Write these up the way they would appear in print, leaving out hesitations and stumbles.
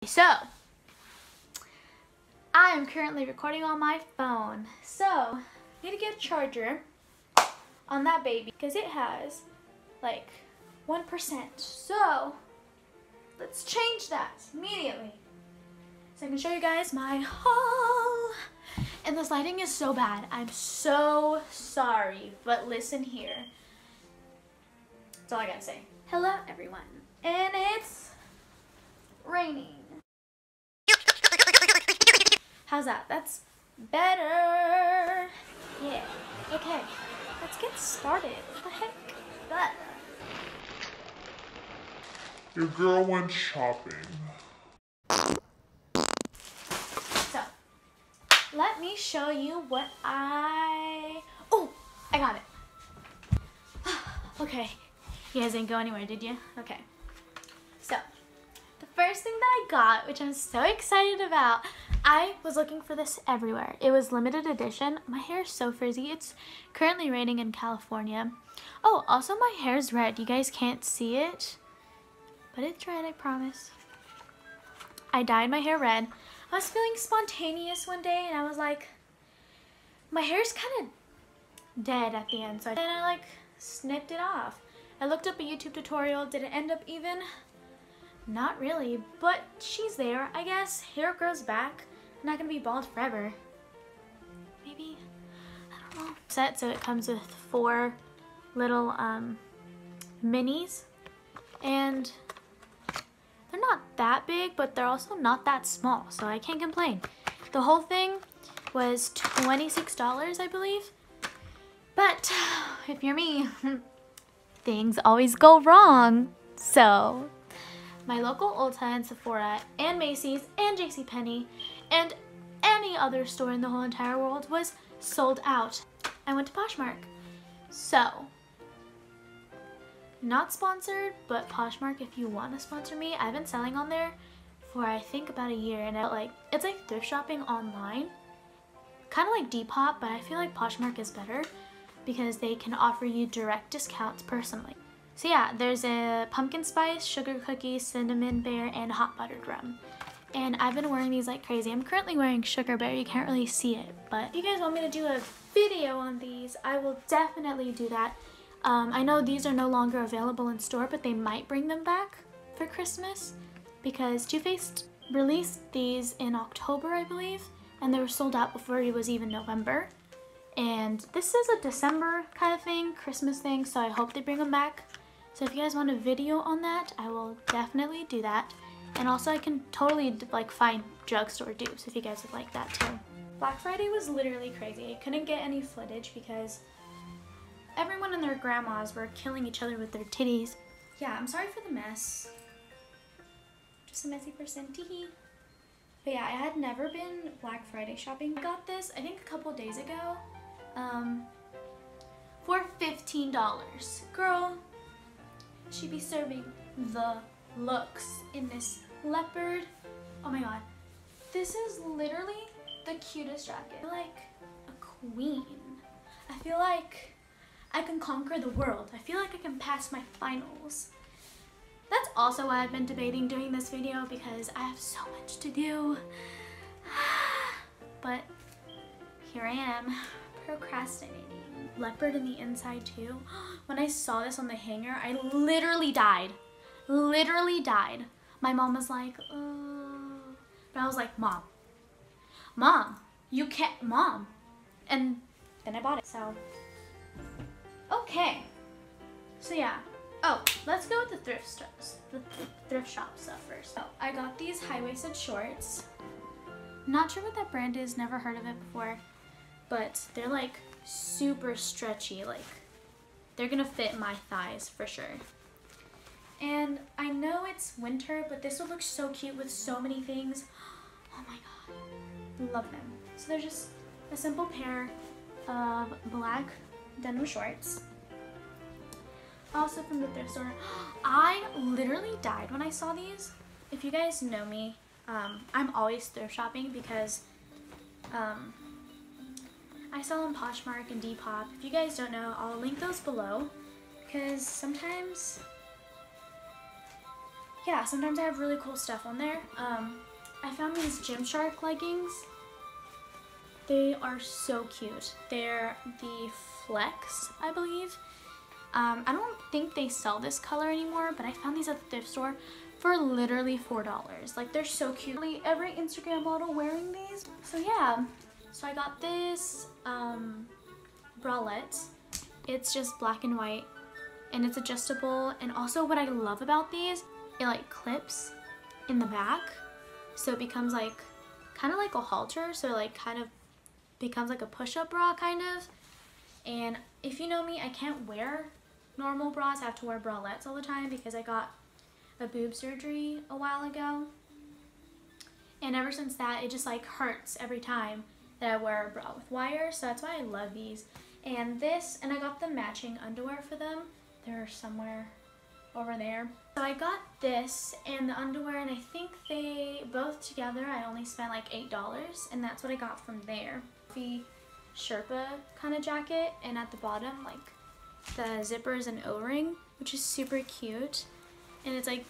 So, I am currently recording on my phone. So, I need to get a charger on that baby because it has like 1%. So, let's change that immediately so I can show you guys my haul. And this lighting is so bad. I'm so sorry, but listen here. That's all I gotta say. Hello, everyone. And it's raining. How's that? That's better. Yeah. Okay. Let's get started. What the heck? But Your girl went shopping. so, let me show you what Oh, I got it. Okay. You guys didn't go anywhere, did you? Okay. So, the first thing that I got, which I'm so excited about, I was looking for this everywhere. It was limited edition. My hair is so frizzy. It's currently raining in California. Oh, also my hair's red. You guys can't see it, but it's red, I promise. I dyed my hair red. I was feeling spontaneous one day and I was like, my hair's kind of dead at the end. So then I like snipped it off. I looked up a YouTube tutorial. Did it end up even? Not really, but she's there. I guess hair grows back. I'm not gonna be bald forever. Maybe, I don't know. Set, so it comes with 4 little minis, and they're not that big, but they're also not that small, so I can't complain. The whole thing was $26, I believe. But if you're me, things always go wrong. So my local Ulta and Sephora and Macy's and JCPenney and any other store in the whole entire world was sold out. I went to Poshmark. So, not sponsored, but Poshmark, if you want to sponsor me, I've been selling on there for I think about a year, and it's like thrift shopping online. Kind of like Depop, but I feel like Poshmark is better because they can offer you direct discounts personally. So yeah, there's a pumpkin spice, sugar cookie, cinnamon bear, and hot buttered rum. And I've been wearing these like crazy. I'm currently wearing sugar bear. You can't really see it, but if you guys want me to do a video on these, I will definitely do that. I know these are no longer available in store, but they might bring them back for Christmas because Too Faced released these in October, I believe, and they were sold out before it was even November. And this is a December kind of thing, Christmas thing, so I hope they bring them back. So if you guys want a video on that, I will definitely do that. And also I can totally like find drugstore dupes if you guys would like that too. Black Friday was literally crazy. I couldn't get any footage because everyone and their grandmas were killing each other with their titties. Yeah, I'm sorry for the mess. Just a messy person, teehee. But yeah, I had never been Black Friday shopping. I got this, I think a couple days ago, for $15. Girl, she'd be serving the looks in this leopard. Oh my god, this is literally the cutest jacket. I feel like a queen. I feel like I can conquer the world. I feel like I can pass my finals. That's also why I've been debating doing this video, because I have so much to do. But here I am, procrastinating. Leopard in the inside too. When I saw this on the hanger, I literally died. Literally died. My mom was like, but I was like, Mom, you can't, Mom. And then I bought it, so. Okay. So yeah. Oh, let's go with the thrift shop stuff first. So I got these high-waisted shorts. Not sure what that brand is, never heard of it before, but they're like super stretchy, like they're gonna fit my thighs for sure. And I know it's winter, but this would look so cute with so many things. Oh my god, love them. So they're just a simple pair of black denim shorts. Also from the thrift store. I literally died when I saw these. If you guys know me, I'm always thrift shopping because I sell on Poshmark and Depop. If you guys don't know, I'll link those below because sometimes yeah, sometimes I have really cool stuff on there. I found these Gymshark leggings. They are so cute. They're the Flex, I believe. I don't think they sell this color anymore, but I found these at the thrift store for literally $4. Like, they're so cute. Every Instagram model wearing these. So yeah, so I got this bralette. It's just black and white, and it's adjustable. And also what I love about these, it like clips in the back, so it becomes like kind of like a halter, so it like kind of becomes like a push-up bra kind of. And if you know me, I can't wear normal bras. I have to wear bralettes all the time because I got a boob surgery a while ago, and ever since that it just like hurts every time that I wear a bra with wires. So that's why I love these. And this, and I got the matching underwear for them. They're somewhere over there. So I got this and the underwear, and I think they both together I only spent like $8, and that's what I got from there. The Sherpa kind of jacket, and at the bottom like the zippers and O-ring, which is super cute. And it's like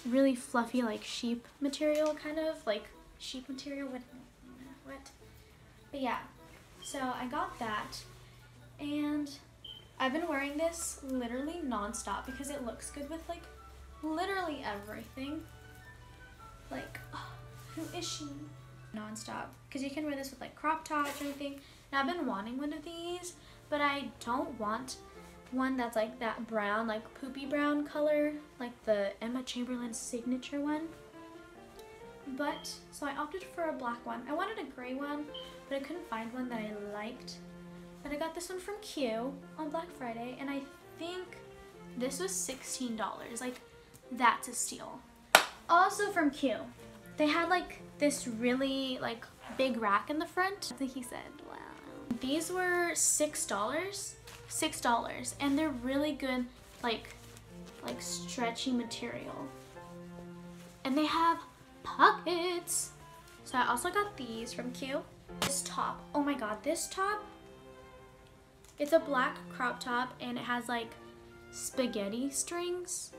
really fluffy, like sheep material, kind of like sheep material. What? But yeah, so I got that, and I've been wearing this literally non-stop because it looks good with like literally everything. Like, oh, who is she? Non-stop, because you can wear this with like crop tops or anything. And I've been wanting one of these, but I don't want one that's like that brown, like poopy brown color, like the Emma Chamberlain signature one. But so I opted for a black one. I wanted a gray one, but I couldn't find one that I liked. But I got this one from Q on Black Friday, and I think this was $16. Like, that's a steal. Also from Q, they had like this really like big rack in the front. I think he said, wow. These were $6, and they're really good, like stretchy material. And they have pockets. So I also got these from Q. This top, oh my god, this top, it's a black crop top, and it has like spaghetti strings,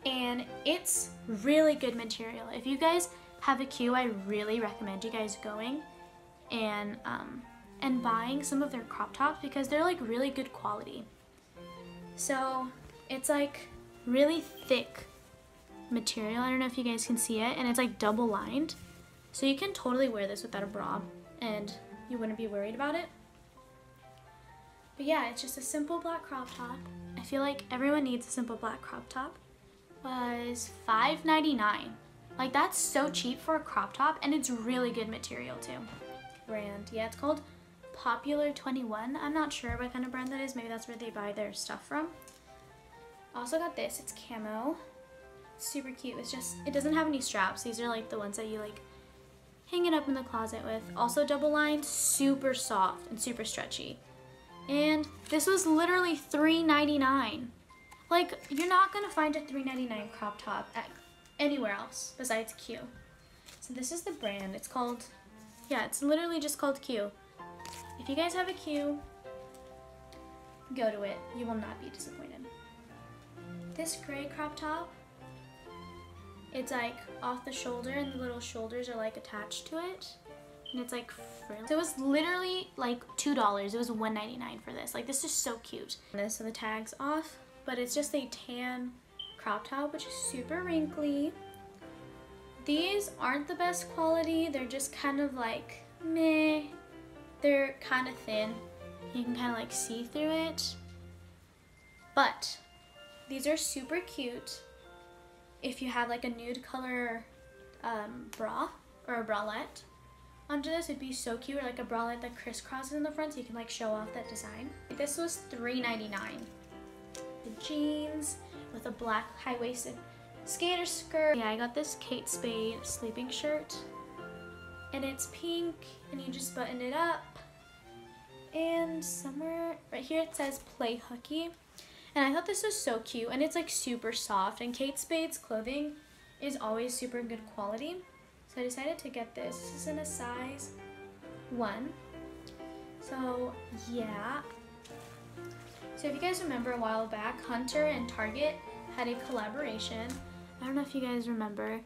and it's really good material. If you guys have a Q, I really recommend you guys going and buying some of their crop tops because they're like really good quality. So it's like really thick material. I don't know if you guys can see it, and it's like double lined, so you can totally wear this without a bra and you wouldn't be worried about it. But yeah, it's just a simple black crop top. I feel like everyone needs a simple black crop top. Was $5.99. Like, that's so cheap for a crop top, and it's really good material too. Brand, yeah, it's called Popular 21. I'm not sure what kind of brand that is. Maybe that's where they buy their stuff from. Also got this. It's camo. Super cute. It's just, it doesn't have any straps. These are like the ones that you like hang it up in the closet with. Also double lined, super soft and super stretchy. And this was literally $3.99. Like, you're not gonna find a $3.99 crop top at anywhere else besides Q. So this is the brand. It's called, yeah, it's literally just called Q. If you guys have a Q, go to it. You will not be disappointed. This gray crop top, it's like off the shoulder, and the little shoulders are like attached to it. And it's like frilly. So it was literally like $2. It was $1.99 for this. Like, this is so cute. This, so the tag's off, but it's just a tan crop top, which is super wrinkly. These aren't the best quality. They're just kind of like meh. They're kind of thin. You can kind of like see through it. But these are super cute if you have like a nude color bra or a bralette. Under this, it'd be so cute, or like a bralette that crisscrosses in the front, so you can like show off that design. This was $3.99. The jeans with a black high-waisted skater skirt. Yeah, I got this Kate Spade sleeping shirt, and it's pink, and you just button it up. And somewhere right here it says Play Hooky, and I thought this was so cute, and it's like super soft. And Kate Spade's clothing is always super good quality. So I decided to get this. This is in a size 1. So yeah. So if you guys remember a while back, Hunter and Target had a collaboration I don't know if you guys remember,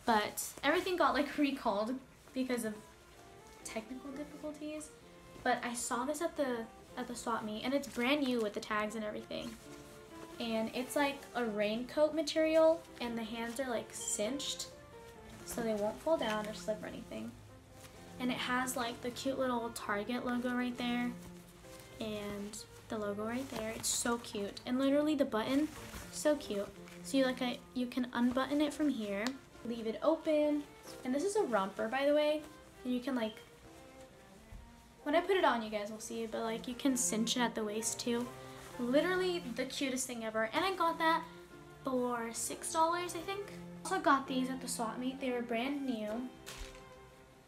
but everything got like recalled because of technical difficulties. But I saw this at the swap meet, and it's brand new with the tags and everything. And it's like a raincoat material, and the hands are like cinched so they won't fall down or slip or anything. And it has like the cute little Target logo right there and the logo right there. It's so cute. And literally the button, so cute. So you can unbutton it from here, leave it open. And this is a romper, by the way. And you can like, when I put it on, you guys will see it, but like you can cinch it at the waist too. Literally the cutest thing ever. And I got that for $6, I think. Also got these at the swap meet. They were brand new.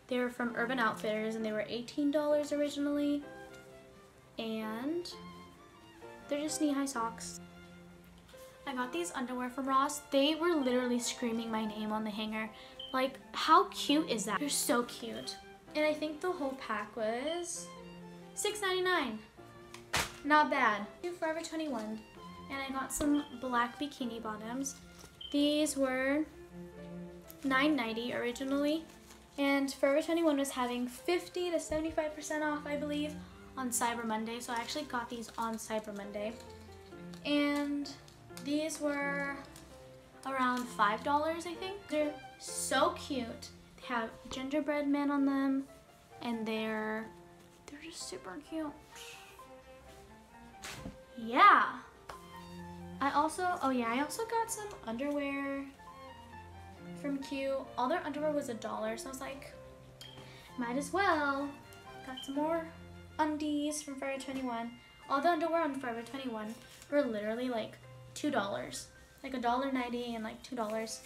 They were from Urban Outfitters, and they were $18 originally. And they're just knee-high socks. I got these underwear from Ross. They were literally screaming my name on the hanger. Like, how cute is that? They're so cute. And I think the whole pack was $6.99. Not bad. Forever 21. And I got some black bikini bottoms. These were $9.90 originally. And Forever 21 was having 50 to 75% off, I believe, on Cyber Monday. So I actually got these on Cyber Monday. And these were around $5, I think. They're so cute. They have gingerbread men on them, and they're just super cute. Yeah. I also got some underwear from Q. All their underwear was $1, so I was like, might as well. Got some more undies from Forever 21. All the underwear on Forever 21 were literally like $2. Like $1.90 and like $2.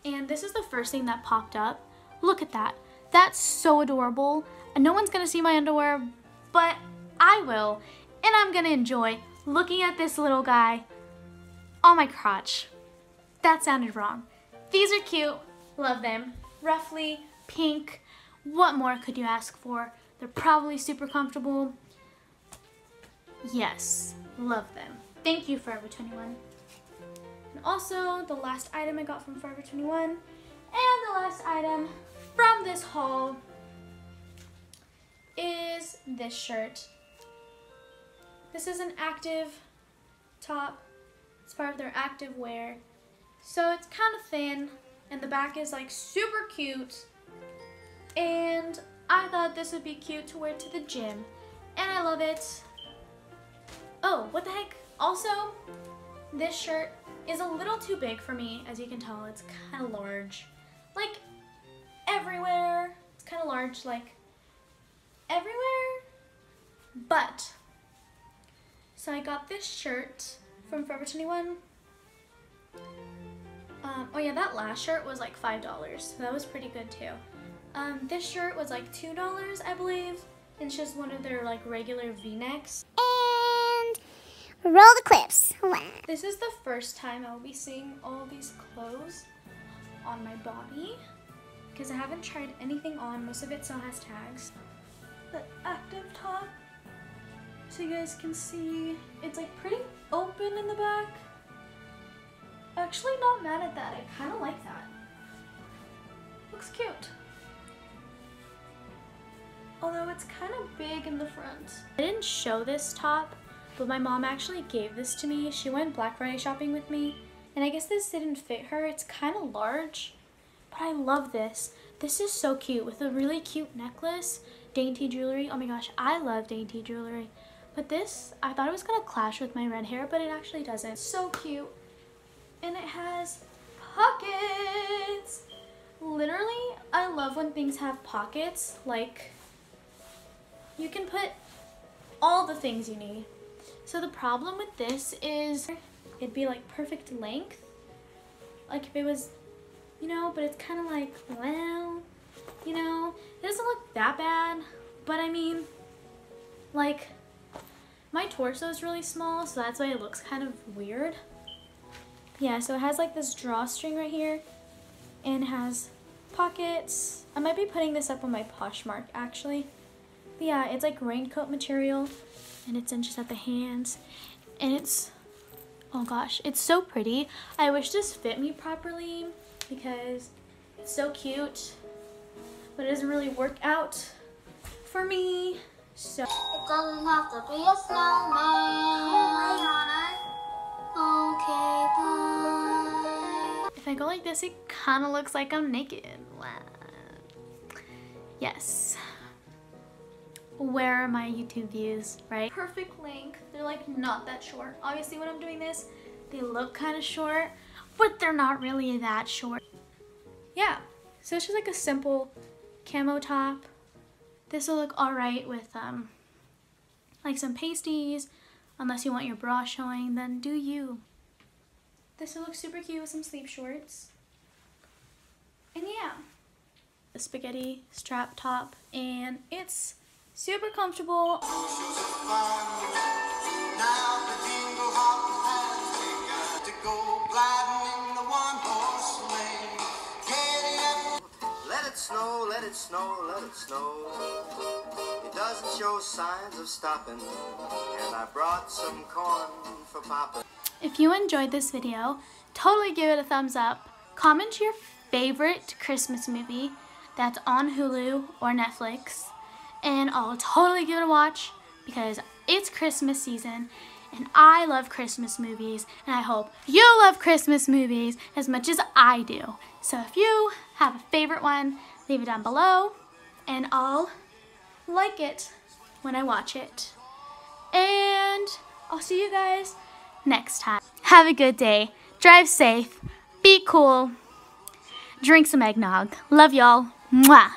And this is the first thing that popped up. Look at that. That's so adorable. And no one's gonna see my underwear, but I will. And I'm gonna enjoy looking at this little guy on my crotch. That sounded wrong. These are cute. Love them. Roughly pink. What more could you ask for? They're probably super comfortable. Yes, love them. Thank you, Forever 21. And also, the last item I got from Forever 21, and the last item from this haul is this shirt. This is an active top. It's part of their active wear. So it's kind of thin, and the back is like super cute. And I thought this would be cute to wear to the gym, and I love it. Oh, what the heck? Also, this shirt is a little too big for me. As you can tell, it's kind of large. Like, everywhere. It's kind of large, like, everywhere. But, so I got this shirt from Forever 21. Oh yeah, that last shirt was like $5. So that was pretty good too. This shirt was like $2, I believe. And it's just one of their like regular V-necks. And roll the clips. Wow. This is the first time I'll be seeing all these clothes on my body, because I haven't tried anything on. Most of it still has tags. The active top, so you guys can see, it's like pretty open in the back. Actually not mad at that. I kind of like that. Looks cute. Although it's kind of big in the front. I didn't show this top, but my mom actually gave this to me. She went Black Friday shopping with me, and I guess this didn't fit her. It's kind of large, but I love this. This is so cute with a really cute necklace, dainty jewelry. Oh my gosh, I love dainty jewelry. But this, I thought it was gonna clash with my red hair, but it actually doesn't. It's so cute. And it has pockets. Literally, I love when things have pockets. Like, you can put all the things you need. So the problem with this is it'd be like perfect length. Like if it was, you know, but it's kind of like, well, you know, it doesn't look that bad. But I mean, like, my torso is really small, so that's why it looks kind of weird. Yeah, so it has like this drawstring right here, and it has pockets. I might be putting this up on my Poshmark actually. But yeah, it's like raincoat material, and it cinches at the hands, and it's Oh gosh, it's so pretty. I wish this fit me properly because it's so cute, but it doesn't really work out for me. So It doesn't have to be a snowman. Okay, bye. if I go like this, it kind of looks like I'm naked. Wow. Yes. Where are my YouTube views, right? Perfect length. They're like not that short. Obviously when I'm doing this, they look kind of short, but they're not really that short. Yeah, so it's just like a simple camo top. This will look all right with like some pasties. Unless you want your bra showing, then do you. This will look super cute with some sleeve shorts. And yeah, the spaghetti strap top, and it's super comfortable. Let it snow, let it snow, let it snow. It doesn't show signs of stopping, and I brought some corn for Papa. If you enjoyed this video, totally give it a thumbs up. Comment your favorite Christmas movie that's on Hulu or Netflix, and I'll totally give it a watch because it's Christmas season and I love Christmas movies, and I hope you love Christmas movies as much as I do. So if you have a favorite one, leave it down below and I'll like it when I watch it. And I'll see you guys next time. Have a good day. Drive safe. Be cool. Drink some eggnog. Love y'all. Mwah.